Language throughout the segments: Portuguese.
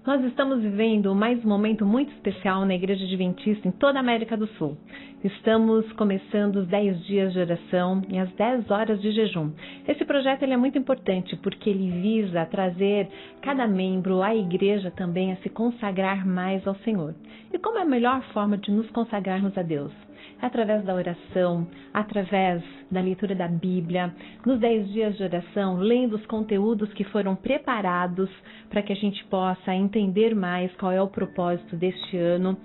Nós estamos vivendo mais um momento muito especial na Igreja Adventista em toda a América do Sul. Estamos começando os 10 dias de oração e as 10 horas de jejum. Esse projeto ele é muito importante porque ele visa trazer cada membro, a igreja também, a se consagrar mais ao Senhor. E como é a melhor forma de nos consagrarmos a Deus? Através da oração, através da leitura da Bíblia, nos 10 dias de oração, lendo os conteúdos que foram preparados para que a gente possa entender mais qual é o propósito deste ano.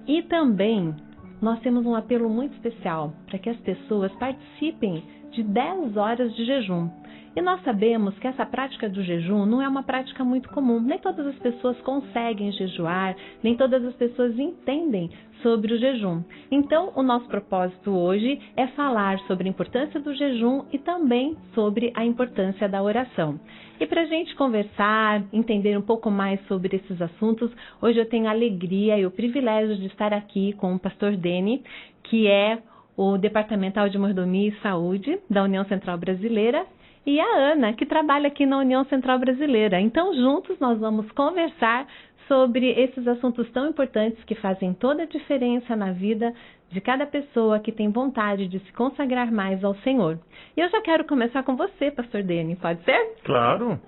E também nós temos um apelo muito especial para que as pessoas participem de 10 horas de jejum. E nós sabemos que essa prática do jejum não é uma prática muito comum. Nem todas as pessoas conseguem jejuar, nem todas as pessoas entendem sobre o jejum. Então, o nosso propósito hoje é falar sobre a importância do jejum e também sobre a importância da oração. E para a gente conversar, entender um pouco mais sobre esses assuntos, hoje eu tenho a alegria e o privilégio de estar aqui com o pastor Deni, que é o Departamental de Mordomia e Saúde da União Central Brasileira, e a Ana, que trabalha aqui na União Central Brasileira. Então, juntos nós vamos conversar sobre esses assuntos tão importantes que fazem toda a diferença na vida de cada pessoa que tem vontade de se consagrar mais ao Senhor. E eu já quero começar com você, pastor Deni, pode ser? Claro.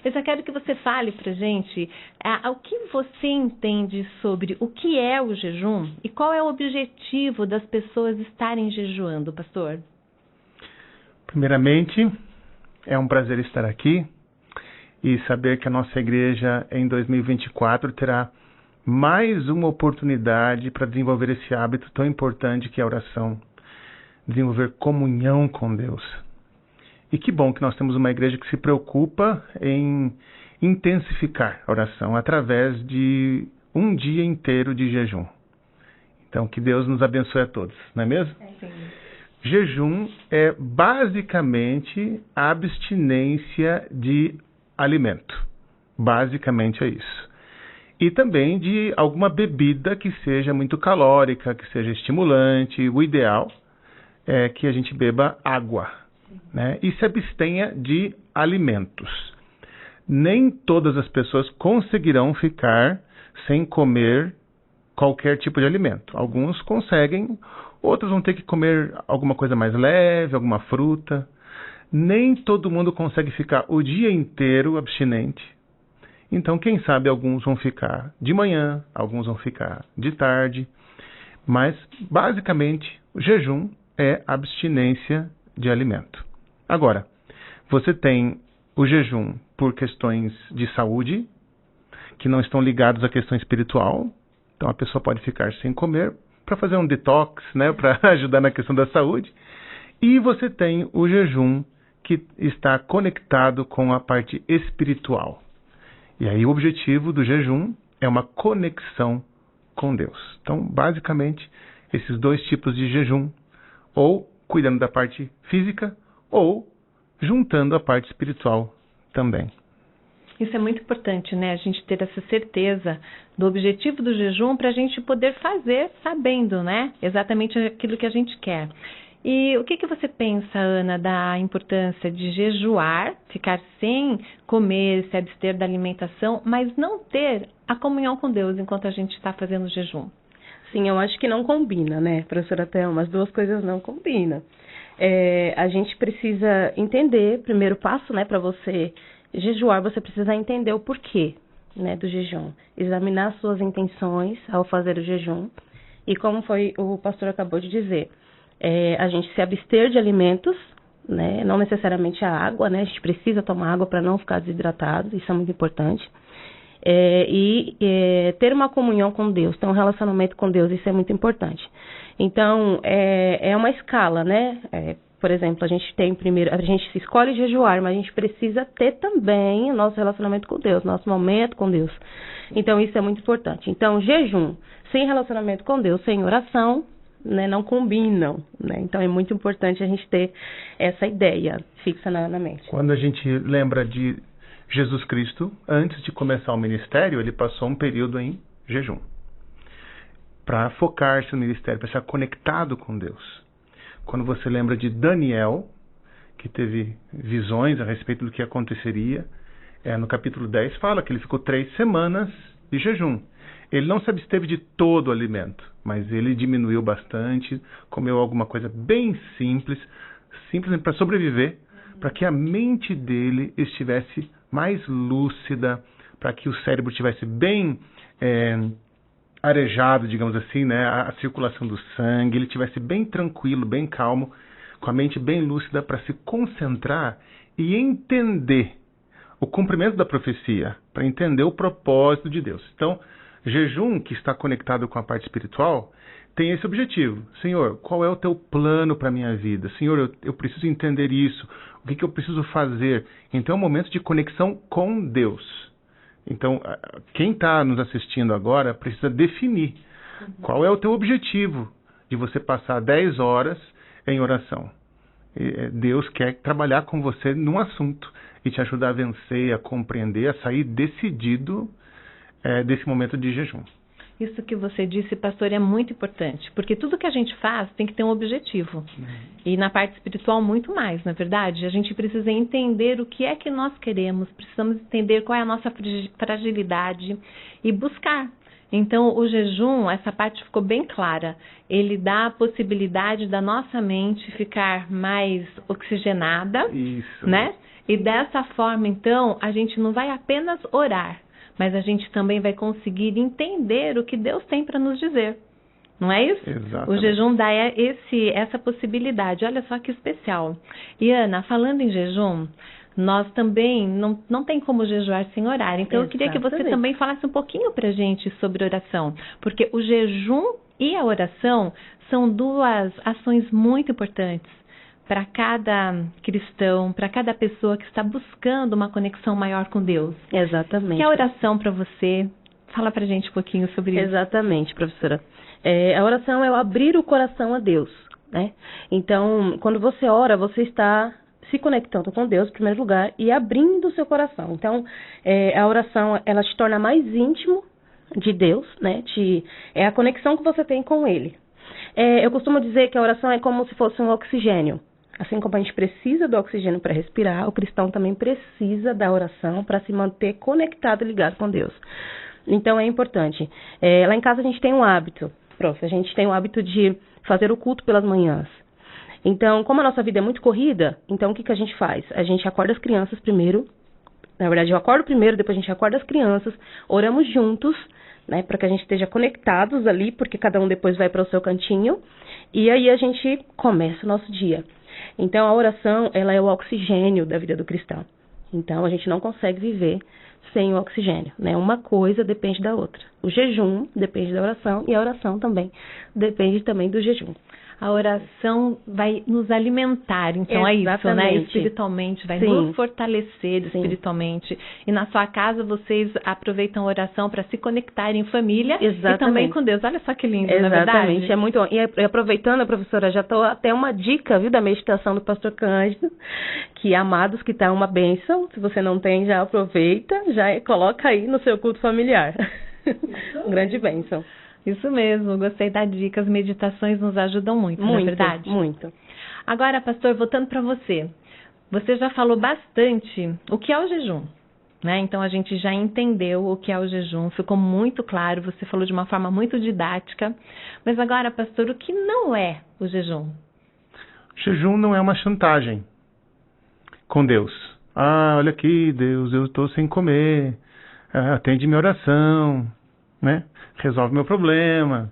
Eu já quero que você fale pra gente o que você entende sobre o que é o jejum e qual é o objetivo das pessoas estarem jejuando, pastor. Primeiramente, é um prazer estar aqui e saber que a nossa igreja em 2024 terá mais uma oportunidade para desenvolver esse hábito tão importante que é a oração, desenvolver comunhão com Deus. E que bom que nós temos uma igreja que se preocupa em intensificar a oração através de um dia inteiro de jejum. Então, que Deus nos abençoe a todos, não é mesmo? Sim. Jejum é basicamente a abstinência de alimento. Basicamente é isso. E também de alguma bebida que seja muito calórica, que seja estimulante. O ideal é que a gente beba água, né? E se abstenha de alimentos. Nem todas as pessoas conseguirão ficar sem comer qualquer tipo de alimento. Alguns conseguem, outros vão ter que comer alguma coisa mais leve, alguma fruta. Nem todo mundo consegue ficar o dia inteiro abstinente. Então, quem sabe alguns vão ficar de manhã, alguns vão ficar de tarde. Mas, basicamente, o jejum é abstinência de alimento. Agora, você tem o jejum por questões de saúde, que não estão ligados à questão espiritual. Então, a pessoa pode ficar sem comer para fazer um detox, né, para ajudar na questão da saúde. E você tem o jejum que está conectado com a parte espiritual. E aí o objetivo do jejum é uma conexão com Deus. Então, basicamente, esses dois tipos de jejum, ou cuidando da parte física, ou juntando a parte espiritual também. Isso é muito importante, né? A gente ter essa certeza do objetivo do jejum para a gente poder fazer sabendo, né? Exatamente aquilo que a gente quer. E o que você pensa, Ana, da importância de jejuar, ficar sem comer, se abster da alimentação, mas não ter a comunhão com Deus enquanto a gente está fazendo o jejum? Sim, eu acho que não combina, né, professora Thelma? As duas coisas não combinam. A gente precisa entender, primeiro passo, né, para você jejuar, você precisa entender o porquê, né, do jejum. Examinar suas intenções ao fazer o jejum. E como foi o pastor acabou de dizer, a gente se abster de alimentos, né, não necessariamente a água, né, a gente precisa tomar água para não ficar desidratado, isso é muito importante. Ter uma comunhão com Deus, ter um relacionamento com Deus, isso é muito importante. Então, é uma escala, né? Por exemplo, a gente escolhe jejuar, mas a gente precisa ter também o nosso relacionamento com Deus, nosso momento com Deus. Então, isso é muito importante. Então, jejum sem relacionamento com Deus, sem oração, né, não combinam, né? Então, é muito importante a gente ter essa ideia fixa na mente. Quando a gente lembra de Jesus Cristo, antes de começar o ministério, ele passou um período em jejum, para focar-se no ministério, para estar conectado com Deus. Quando você lembra de Daniel, que teve visões a respeito do que aconteceria, no capítulo 10 fala que ele ficou 3 semanas de jejum. Ele não se absteve de todo o alimento, mas ele diminuiu bastante, comeu alguma coisa bem simples para sobreviver, para que a mente dele estivesse mais lúcida, para que o cérebro estivesse bem arejado, digamos assim, né? A circulação do sangue, ele estivesse bem tranquilo, bem calmo, com a mente bem lúcida para se concentrar e entender o cumprimento da profecia, para entender o propósito de Deus. Então, jejum, que está conectado com a parte espiritual, tem esse objetivo. Senhor, qual é o teu plano para a minha vida? Senhor, eu preciso entender isso. O que eu preciso fazer? Então, é um momento de conexão com Deus. Então, quem está nos assistindo agora precisa definir qual é o teu objetivo de você passar 10 horas em oração. Deus quer trabalhar com você num assunto e te ajudar a vencer, a compreender, a sair decidido desse momento de jejum. Isso que você disse, pastor, é muito importante, porque tudo que a gente faz tem que ter um objetivo. E na parte espiritual, muito mais, na verdade. A gente precisa entender o que é que nós queremos, precisamos entender qual é a nossa fragilidade e buscar. Então, o jejum, essa parte ficou bem clara. Ele dá a possibilidade da nossa mente ficar mais oxigenada, né? E dessa forma, então, a gente não vai apenas orar, mas a gente também vai conseguir entender o que Deus tem para nos dizer. Não é isso? Exatamente. O jejum dá essa possibilidade. Olha só que especial. E Ana, falando em jejum, nós também não tem como jejuar sem orar. Então, eu queria que você também falasse um pouquinho para a gente sobre oração. Porque o jejum e a oração são duas ações muito importantes para cada cristão, para cada pessoa que está buscando uma conexão maior com Deus. Exatamente. Que é a oração para você? Fala para a gente um pouquinho sobre isso. Exatamente, professora. A oração é o abrir o coração a Deus, né? Então, quando você ora, você está se conectando com Deus, em primeiro lugar, e abrindo o seu coração. Então, a oração, ela te torna mais íntimo de Deus, né? É a conexão que você tem com Ele. Eu costumo dizer que a oração é como se fosse um oxigênio. Assim como a gente precisa do oxigênio para respirar, o cristão também precisa da oração para se manter conectado e ligado com Deus. Então, é importante. Lá em casa a gente tem um hábito, prof. A gente tem o hábito de fazer o culto pelas manhãs. Então, como a nossa vida é muito corrida, então o que a gente faz? A gente acorda as crianças primeiro. Na verdade, eu acordo primeiro, depois a gente acorda as crianças, oramos juntos, né, para que a gente esteja conectados ali, porque cada um depois vai para o seu cantinho. E aí a gente começa o nosso dia. Então, a oração, ela é o oxigênio da vida do cristão. Então, a gente não consegue viver sem o oxigênio, né? Uma coisa depende da outra. O jejum depende da oração e a oração também depende também do jejum. A oração vai nos alimentar, então é isso, né? Espiritualmente, vai nos fortalecer espiritualmente. E na sua casa vocês aproveitam a oração para se conectarem em família e também com Deus. Olha só que lindo, não é verdade? Exatamente, é muito bom. E aproveitando, professora, já estou até uma dica, viu, da meditação do pastor Cândido, que amados, que tá uma bênção. Se você não tem, já aproveita, já coloca aí no seu culto familiar. Grande bênção. Isso mesmo, gostei da dica. As meditações nos ajudam muito, não é verdade? Muito. Agora, pastor, voltando para você. Você já falou bastante o que é o jejum, né? Então, a gente já entendeu o que é o jejum, ficou muito claro, você falou de uma forma muito didática. Mas agora, pastor, o que não é o jejum? Jejum não é uma chantagem com Deus. Olha aqui, Deus, eu estou sem comer, atende minha oração, né? Resolve meu problema,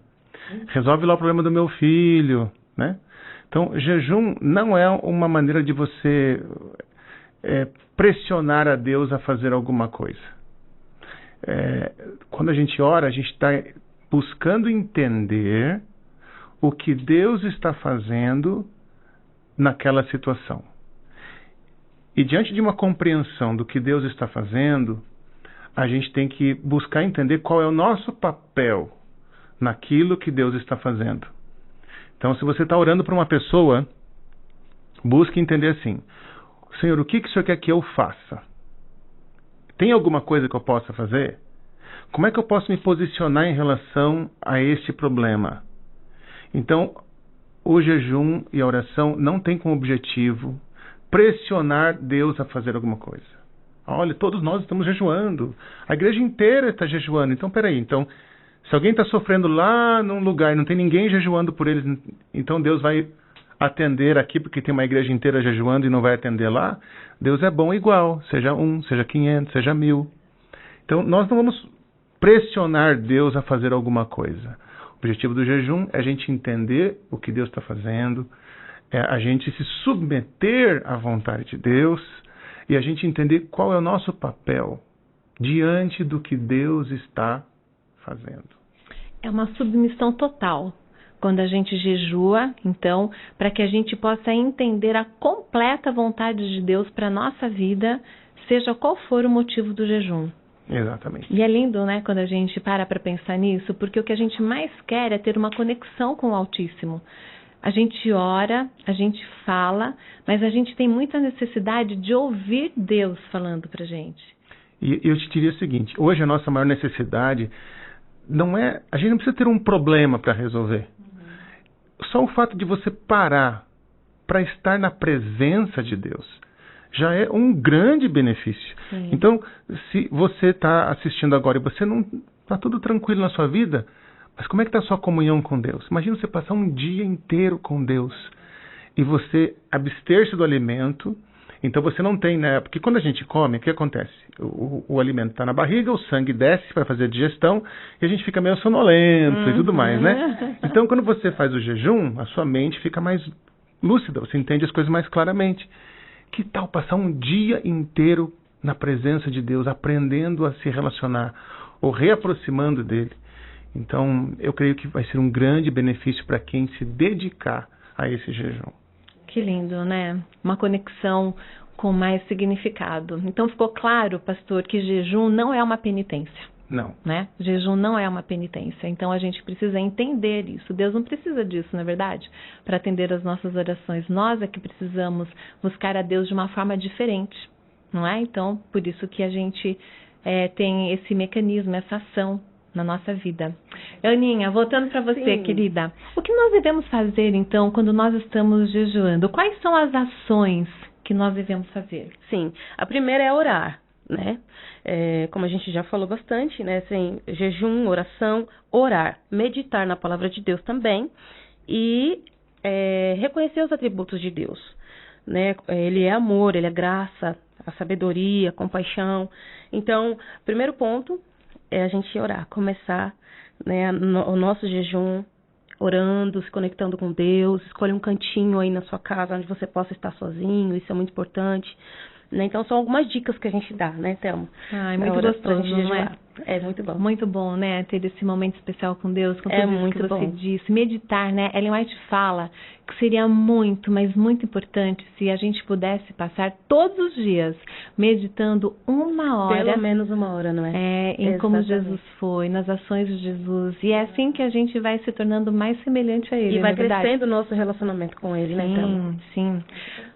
resolve lá o problema do meu filho, né? Então, jejum não é uma maneira de você pressionar a Deus a fazer alguma coisa. Quando a gente ora, a gente está buscando entender o que Deus está fazendo naquela situação. E diante de uma compreensão do que Deus está fazendo, a gente tem que buscar entender qual é o nosso papel naquilo que Deus está fazendo. Então, se você está orando para uma pessoa, busque entender assim: Senhor, o que o Senhor quer que eu faça? Tem alguma coisa que eu possa fazer? Como é que eu posso me posicionar em relação a este problema? Então, o jejum e a oração não tem como objetivo pressionar Deus a fazer alguma coisa. Olha, todos nós estamos jejuando. A igreja inteira está jejuando. Então, peraí. Então, se alguém está sofrendo lá num lugar e não tem ninguém jejuando por eles, então Deus vai atender aqui porque tem uma igreja inteira jejuando e não vai atender lá? Deus é bom igual. Seja 1, seja 500, seja 1000. Então, nós não vamos pressionar Deus a fazer alguma coisa. O objetivo do jejum é a gente entender o que Deus está fazendo, é a gente se submeter à vontade de Deus e a gente entender qual é o nosso papel diante do que Deus está fazendo. É uma submissão total. Quando a gente jejua, então, para que a gente possa entender a completa vontade de Deus para a nossa vida, seja qual for o motivo do jejum. Exatamente. E é lindo, né, quando a gente para pensar nisso, porque o que a gente mais quer é ter uma conexão com o Altíssimo. A gente ora, a gente fala, mas a gente tem muita necessidade de ouvir Deus falando pra gente. E eu te diria o seguinte, hoje a nossa maior necessidade não é... A gente não precisa ter um problema para resolver. Só o fato de você parar para estar na presença de Deus já é um grande benefício. Sim. Então, se você está assistindo agora e você não está tudo tranquilo na sua vida, mas como é que está a sua comunhão com Deus? Imagina você passar um dia inteiro com Deus e você abster-se do alimento. Então você não tem, né? Porque quando a gente come, o que acontece? O alimento está na barriga, o sangue desce para fazer a digestão e a gente fica meio sonolento e tudo mais, né? Então quando você faz o jejum, a sua mente fica mais lúcida, você entende as coisas mais claramente. Que tal passar um dia inteiro na presença de Deus, aprendendo a se relacionar ou reaproximando dele? Então, eu creio que vai ser um grande benefício para quem se dedicar a esse jejum. Que lindo, né? Uma conexão com mais significado. Então, ficou claro, pastor, que jejum não é uma penitência. Não. Né? Jejum não é uma penitência. Então, a gente precisa entender isso. Deus não precisa disso, não é verdade? Para atender as nossas orações. Nós é que precisamos buscar a Deus de uma forma diferente, não é? Então, por isso que a gente tem esse mecanismo, essa ação na nossa vida. Aninha, voltando para você, Sim. querida. O que nós devemos fazer, então, quando nós estamos jejuando? Quais são as ações que nós devemos fazer? Sim, a primeira é orar, né? Como a gente já falou bastante, né? Assim, jejum, oração, orar, meditar na palavra de Deus também e reconhecer os atributos de Deus, né? Ele é amor, ele é graça, a sabedoria, a compaixão. Então, primeiro ponto é a gente orar, começar, né, o nosso jejum orando, se conectando com Deus, escolhe um cantinho aí na sua casa onde você possa estar sozinho, isso é muito importante. Né? Então, são algumas dicas que a gente dá, né, Thelma? Ai, muito gostoso, não é? É muito bom. Muito bom, né? Ter esse momento especial com Deus, com tudo isso muito que você bom. disse. Meditar, né? Ellen White fala que seria muito, mas muito importante se a gente pudesse passar todos os dias meditando 1 hora. Pelo menos 1 hora, não é? Em como Jesus foi, nas ações de Jesus. E é assim que a gente vai se tornando mais semelhante a Ele, e vai não é verdade? crescendo o nosso relacionamento com Ele, né, Thelma? Sim.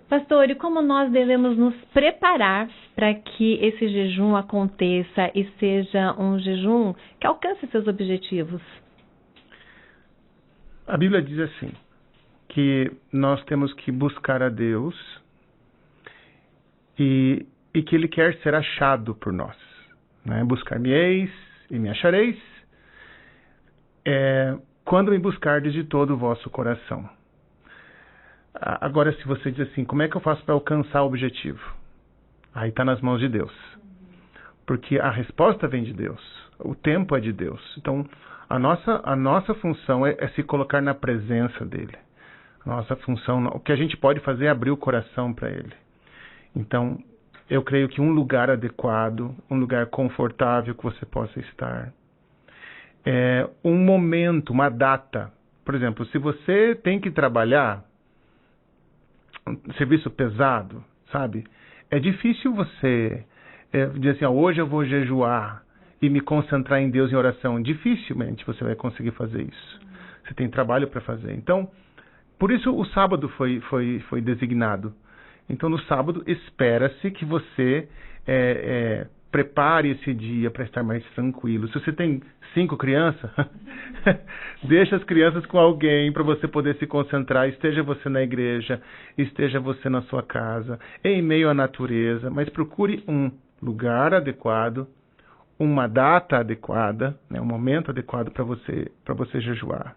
Pastor, e como nós devemos nos preparar para que esse jejum aconteça e seja um jejum que alcance seus objetivos? A Bíblia diz assim, que nós temos que buscar a Deus e que Ele quer ser achado por nós. Né? Buscar-me-eis e me achareis, quando me buscardes de todo o vosso coração. Agora, se você diz assim, como é que eu faço para alcançar o objetivo? Aí está nas mãos de Deus. Porque a resposta vem de Deus. O tempo é de Deus. Então, a nossa função é se colocar na presença dEle. A nossa função, o que a gente pode fazer é abrir o coração para Ele. Então, eu creio que um lugar adequado, um lugar confortável que você possa estar. Um momento, uma data. Por exemplo, se você tem que trabalhar serviço pesado, sabe? É difícil você dizer assim, hoje eu vou jejuar e me concentrar em Deus em oração. Dificilmente você vai conseguir fazer isso. Você tem trabalho para fazer. Então, por isso o sábado foi designado. Então, no sábado, espera-se que você prepare esse dia para estar mais tranquilo. Se você tem 5 crianças, deixa as crianças com alguém para você poder se concentrar. Esteja você na igreja, esteja você na sua casa, em meio à natureza, mas procure lugar adequado, uma data adequada, né, um momento adequado para você jejuar.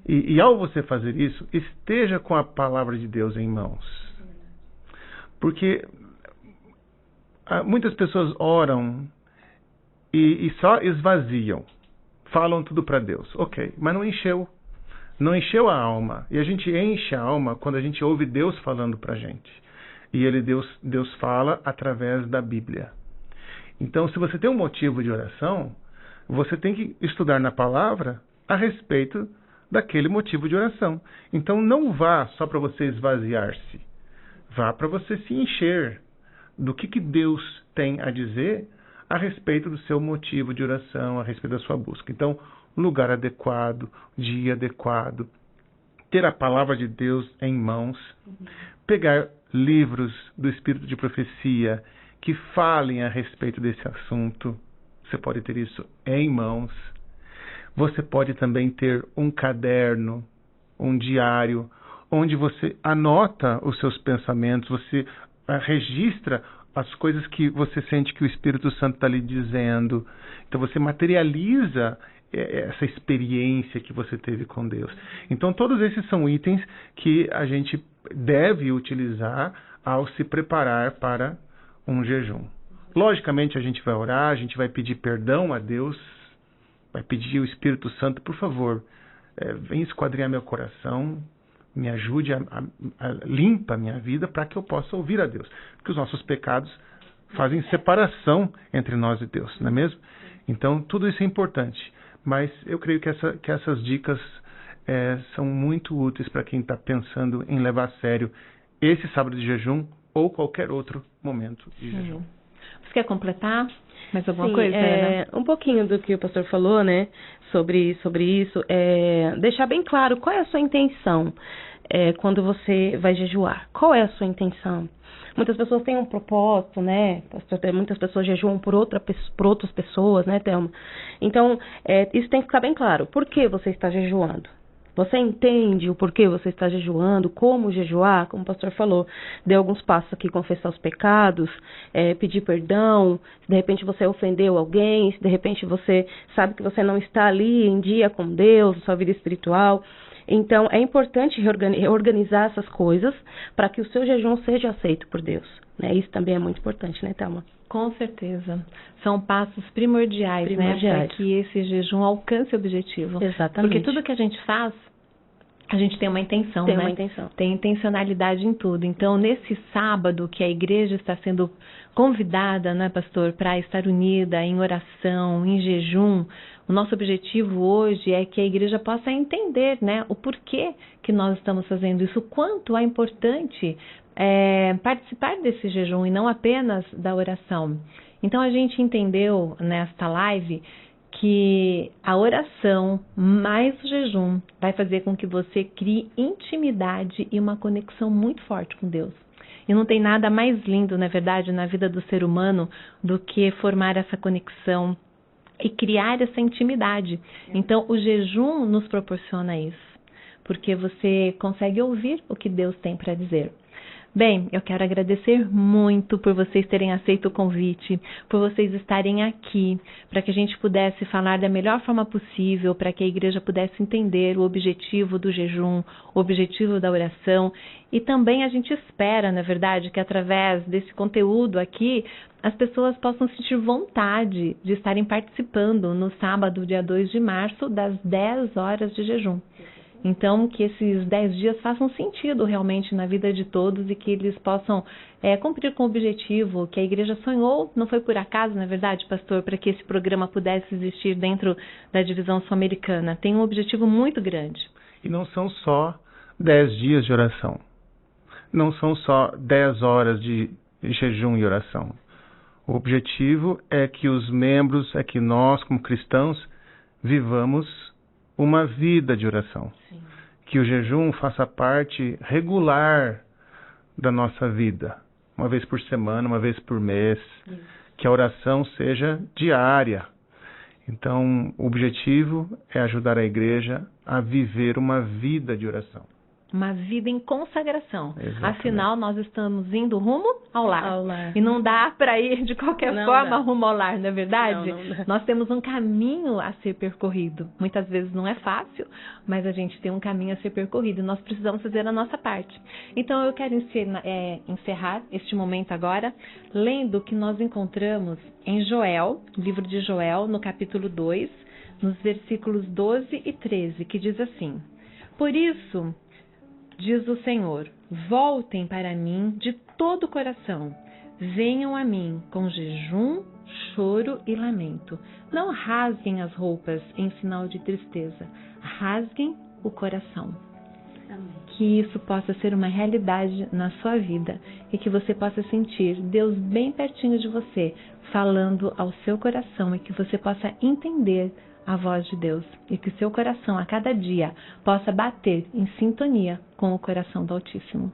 E ao você fazer isso, esteja com a palavra de Deus em mãos. Porque muitas pessoas oram e só esvaziam. Falam tudo para Deus. Ok, mas não encheu. Não encheu a alma. E a gente enche a alma quando a gente ouve Deus falando para a gente. E Deus fala através da Bíblia. Então, se você tem um motivo de oração, você tem que estudar na palavra a respeito daquele motivo de oração. Então, não vá só para você esvaziar-se. Vá para você se encher do que Deus tem a dizer a respeito do seu motivo de oração, a respeito da sua busca. Então, lugar adequado, dia adequado, ter a palavra de Deus em mãos, pegar livros do Espírito de Profecia que falem a respeito desse assunto. Você pode ter isso em mãos. Você pode também ter um caderno, um diário, onde você anota os seus pensamentos, você registra as coisas que você sente que o Espírito Santo está lhe dizendo. Então você materializa essa experiência que você teve com Deus. Então todos esses são itens que a gente deve utilizar ao se preparar para um jejum. Logicamente a gente vai orar, a gente vai pedir perdão a Deus, vai pedir ao Espírito Santo, por favor, vem esquadrinhar meu coração, me ajude a limpa a minha vida para que eu possa ouvir a Deus. Porque os nossos pecados fazem separação entre nós e Deus, não é mesmo? Então tudo isso é importante. Mas eu creio que essas dicas são muito úteis para quem está pensando em levar a sério esse sábado de jejum ou qualquer outro momento de jejum. Você quer completar mais alguma Sim, coisa? Um pouquinho do que o pastor falou, né, sobre isso, deixar bem claro qual é a sua intenção quando você vai jejuar. Qual é a sua intenção? Muitas pessoas têm um propósito, né? Muitas pessoas jejuam por outras pessoas, né, Thelma? Então, isso tem que ficar bem claro. Por que você está jejuando? Você entende o porquê você está jejuando, como jejuar, como o pastor falou, deu alguns passos aqui, confessar os pecados, pedir perdão, se de repente você ofendeu alguém, se de repente você sabe que você não está ali em dia com Deus, sua vida espiritual. Então, é importante reorganizar essas coisas para que o seu jejum seja aceito por Deus. Né? Isso também é muito importante, né, Thelma? Com certeza. São passos primordiais. Né, para que esse jejum alcance o objetivo. Exatamente. Porque tudo que a gente faz, a gente tem uma intenção, tem né? Uma intenção. Tem intencionalidade em tudo. Então, nesse sábado que a igreja está sendo convidada, né, pastor, para estar unida em oração, em jejum, o nosso objetivo hoje é que a igreja possa entender, né, o porquê que nós estamos fazendo isso, o quanto é importante participar desse jejum e não apenas da oração. Então, a gente entendeu nesta live que a oração mais o jejum vai fazer com que você crie intimidade e uma conexão muito forte com Deus. E não tem nada mais lindo, na verdade, na vida do ser humano do que formar essa conexão e criar essa intimidade. Então, o jejum nos proporciona isso, porque você consegue ouvir o que Deus tem para dizer. Bem, eu quero agradecer muito por vocês terem aceito o convite, por vocês estarem aqui, para que a gente pudesse falar da melhor forma possível, para que a igreja pudesse entender o objetivo do jejum, o objetivo da oração. E também a gente espera, na verdade, que através desse conteúdo aqui, as pessoas possam sentir vontade de estarem participando no sábado, dia 2 de março, das 10 horas de jejum. Então, que esses 10 dias façam sentido realmente na vida de todos e que eles possam cumprir com o objetivo que a igreja sonhou. Não foi por acaso, na verdade, pastor, para que esse programa pudesse existir dentro da divisão sul-americana. Tem um objetivo muito grande. E não são só 10 dias de oração. Não são só 10 horas de jejum e oração. O objetivo é que os membros, é que nós, como cristãos, vivamos uma vida de oração. Sim. Que o jejum faça parte regular da nossa vida. Uma vez por semana, uma vez por mês. Sim. Que a oração seja diária. Então, o objetivo é ajudar a igreja a viver uma vida de oração. uma vida em consagração. Exatamente. Afinal, nós estamos indo rumo ao lar. Ao lar. E não dá para ir de qualquer Não forma dá. rumo ao lar, não é verdade? Não dá. Nós temos um caminho a ser percorrido. Muitas vezes não é fácil, mas a gente tem um caminho a ser percorrido. E nós precisamos fazer a nossa parte. Então, eu quero encerrar este momento agora, lendo o que nós encontramos em Joel, livro de Joel, no capítulo 2, nos versículos 12 e 13, que diz assim: Por isso, diz o Senhor, voltem para mim de todo o coração, venham a mim com jejum, choro e lamento. Não rasguem as roupas em sinal de tristeza, rasguem o coração. Amém. Que isso possa ser uma realidade na sua vida e que você possa sentir Deus bem pertinho de você, falando ao seu coração, e que você possa entender a voz de Deus e que o seu coração a cada dia possa bater em sintonia com o coração do Altíssimo.